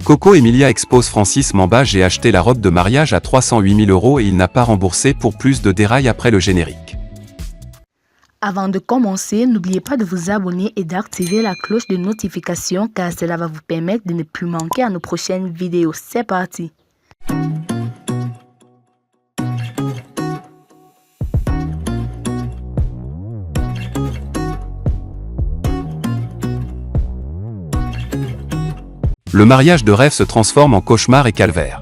Coco Emilia expose Francis Mamba. J'ai acheté la robe de mariage à 308 000 € et il n'a pas remboursé. Pour plus de dérails après le générique. Avant de commencer, n'oubliez pas de vous abonner et d'activer la cloche de notification car cela va vous permettre de ne plus manquer à nos prochaines vidéos. C'est parti! Le mariage de rêve se transforme en cauchemar et calvaire.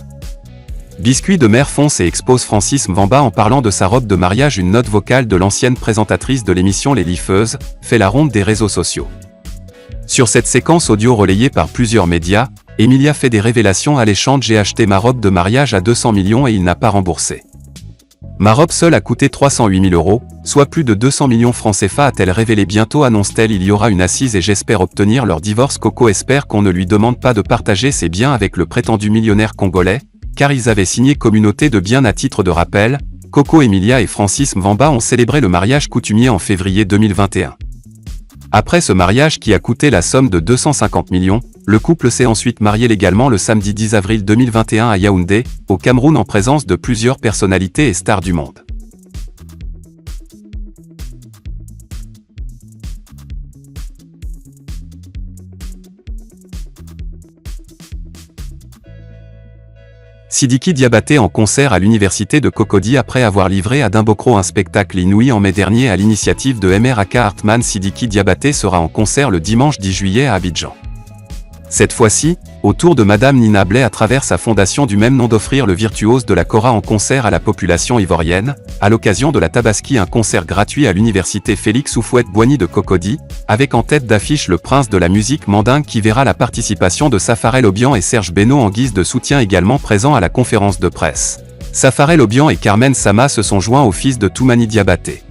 Biscuit de mer fonce et expose Francis Mamba en parlant de sa robe de mariage. Une note vocale de l'ancienne présentatrice de l'émission Les Liffeuses fait la ronde des réseaux sociaux. Sur cette séquence audio relayée par plusieurs médias, Emilia fait des révélations alléchantes. J'ai acheté ma robe de mariage à 200 millions et il n'a pas remboursé. Ma robe seule a coûté 308 000 €, soit plus de 200 millions francs CFA, a-t-elle révélé. Bientôt, annonce-t-elle, il y aura une assise et j'espère obtenir leur divorce. Coco espère qu'on ne lui demande pas de partager ses biens avec le prétendu millionnaire congolais, car ils avaient signé communauté de biens. À titre de rappel, Coco Emilia et Francis Mamba ont célébré le mariage coutumier en février 2021. Après ce mariage qui a coûté la somme de 250 millions, le couple s'est ensuite marié légalement le samedi 10 avril 2021 à Yaoundé, au Cameroun, en présence de plusieurs personnalités et stars du monde. Sidiki Diabaté en concert à l'université de Cocody. Après avoir livré à Dimbokro un spectacle inouï en mai dernier à l'initiative de MRK Hartmann, Sidiki Diabaté sera en concert le dimanche 10 juillet à Abidjan. Cette fois-ci, au tour de Madame Nina Blais à travers sa fondation du même nom d'offrir le virtuose de la kora en concert à la population ivoirienne, à l'occasion de la Tabaski, un concert gratuit à l'université Félix Houphouët-Boigny de Cocody, avec en tête d'affiche le prince de la musique mandingue qui verra la participation de Safarel Obian et Serge Beno en guise de soutien. Également présent à la conférence de presse, Safarel Obian et Carmen Sama se sont joints au fils de Toumani Diabaté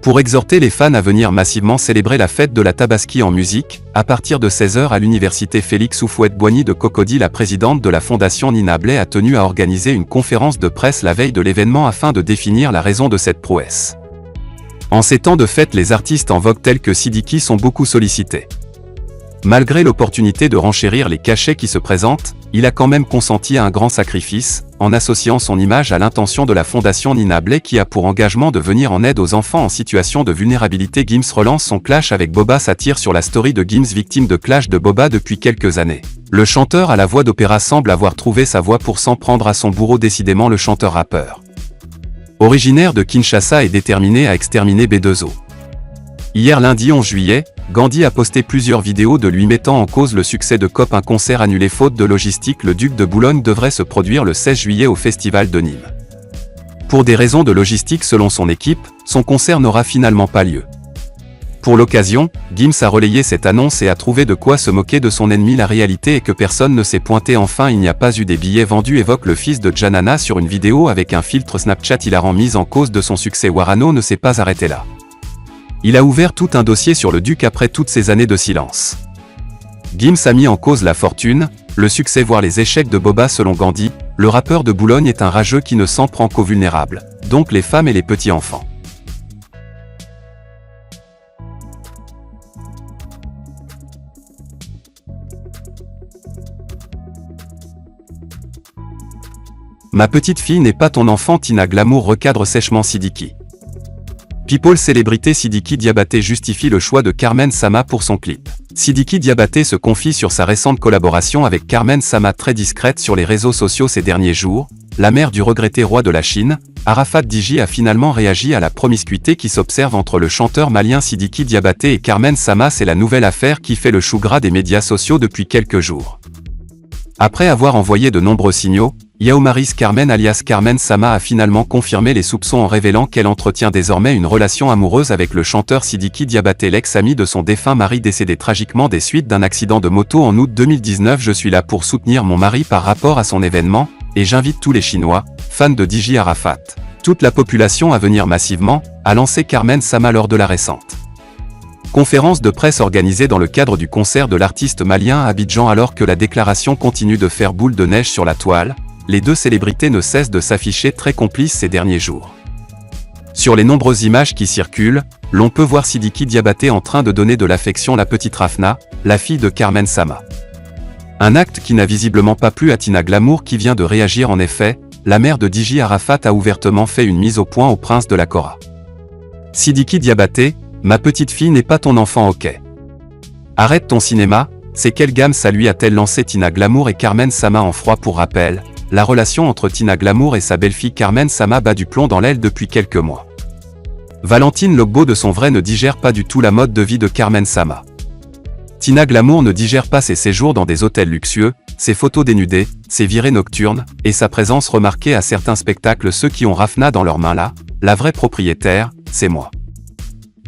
pour exhorter les fans à venir massivement célébrer la fête de la Tabaski en musique, à partir de 16 h à l'université Félix Houphouët-Boigny de Cocody. La présidente de la fondation Nina Blais a tenu à organiser une conférence de presse la veille de l'événement afin de définir la raison de cette prouesse. En ces temps de fête, les artistes en vogue tels que Sidiki sont beaucoup sollicités. Malgré l'opportunité de renchérir les cachets qui se présentent, il a quand même consenti à un grand sacrifice, en associant son image à l'intention de la fondation Nina Blais qui a pour engagement de venir en aide aux enfants en situation de vulnérabilité. Gims relance son clash avec Boba. Satire sur la story de Gims, victime de clash de Boba depuis quelques années. Le chanteur à la voix d'opéra semble avoir trouvé sa voie pour s'en prendre à son bourreau. Décidément, le chanteur-rappeur originaire de Kinshasa est déterminé à exterminer B2O. Hier lundi 11 juillet, Gandhi a posté plusieurs vidéos de lui mettant en cause le succès de COP. Un concert annulé faute de logistique. Le Duc de Boulogne devrait se produire le 16 juillet au Festival de Nîmes. Pour des raisons de logistique selon son équipe, son concert n'aura finalement pas lieu. Pour l'occasion, Gims a relayé cette annonce et a trouvé de quoi se moquer de son ennemi. La réalité est que personne ne s'est pointé. Enfin, il n'y a pas eu des billets vendus, évoque le fils de Janana sur une vidéo avec un filtre Snapchat hilarant. Mise en cause de son succès, Warano ne s'est pas arrêté là. Il a ouvert tout un dossier sur le Duc après toutes ces années de silence. Gims a mis en cause la fortune, le succès voire les échecs de Boba. Selon Gandhi, le rappeur de Boulogne est un rageux qui ne s'en prend qu'aux vulnérables, donc les femmes et les petits-enfants. Ma petite fille n'est pas ton enfant. Tina Glamour recadre sèchement Sidiki. People célébrité Sidiki Diabaté justifie le choix de Carmen Sama pour son clip. Sidiki Diabaté se confie sur sa récente collaboration avec Carmen Sama. Très discrète sur les réseaux sociaux ces derniers jours, la mère du regretté roi de la Chine, Arafat Digi, a finalement réagi à la promiscuité qui s'observe entre le chanteur malien Sidiki Diabaté et Carmen Sama. C'est la nouvelle affaire qui fait le chou gras des médias sociaux depuis quelques jours. Après avoir envoyé de nombreux signaux, Yaoumaris Carmen alias Carmen Sama a finalement confirmé les soupçons en révélant qu'elle entretient désormais une relation amoureuse avec le chanteur Sidiki Diabaté, l'ex-ami de son défunt mari décédé tragiquement des suites d'un accident de moto en août 2019. Je suis là pour soutenir mon mari par rapport à son événement, et j'invite tous les Chinois, fans de Digi Arafat, toute la population à venir massivement, a lancé Carmen Sama lors de la récente conférence de presse organisée dans le cadre du concert de l'artiste malien à Abidjan. Alors que la déclaration continue de faire boule de neige sur la toile, les deux célébrités ne cessent de s'afficher très complices ces derniers jours. Sur les nombreuses images qui circulent, l'on peut voir Sidiki Diabaté en train de donner de l'affection à la petite Rafna, la fille de Carmen Sama. Un acte qui n'a visiblement pas plu à Tina Glamour qui vient de réagir en effet, la mère de Diji Arafat a ouvertement fait une mise au point au prince de la Kora. Sidiki Diabaté, ma petite fille n'est pas ton enfant ok. Arrête ton cinéma, c'est quelle gamme ça lui a-t-elle lancé Tina Glamour et Carmen Sama en froid pour rappel, la relation entre Tina Glamour et sa belle-fille Carmen Sama bat du plomb dans l'aile depuis quelques mois. Valentine Logbo de son vrai ne digère pas du tout la mode de vie de Carmen Sama. Tina Glamour ne digère pas ses séjours dans des hôtels luxueux, ses photos dénudées, ses virées nocturnes, et sa présence remarquée à certains spectacles. Ceux qui ont Rafna dans leurs mains là, la vraie propriétaire, c'est moi.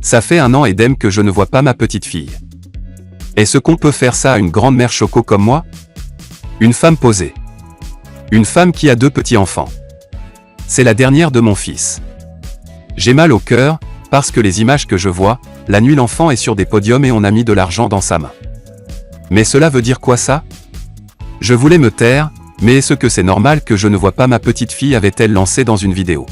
Ça fait 1 an et demi que je ne vois pas ma petite fille. Est-ce qu'on peut faire ça à une grande mère choco comme moi? Une femme posée. Une femme qui a 2 petits enfants. C'est la dernière de mon fils. J'ai mal au cœur, parce que les images que je vois, la nuit l'enfant est sur des podiums et on a mis de l'argent dans sa main. Mais cela veut dire quoi ça? Je voulais me taire, mais est-ce que c'est normal que je ne vois pas ma petite fille, avait-elle lancé dans une vidéo.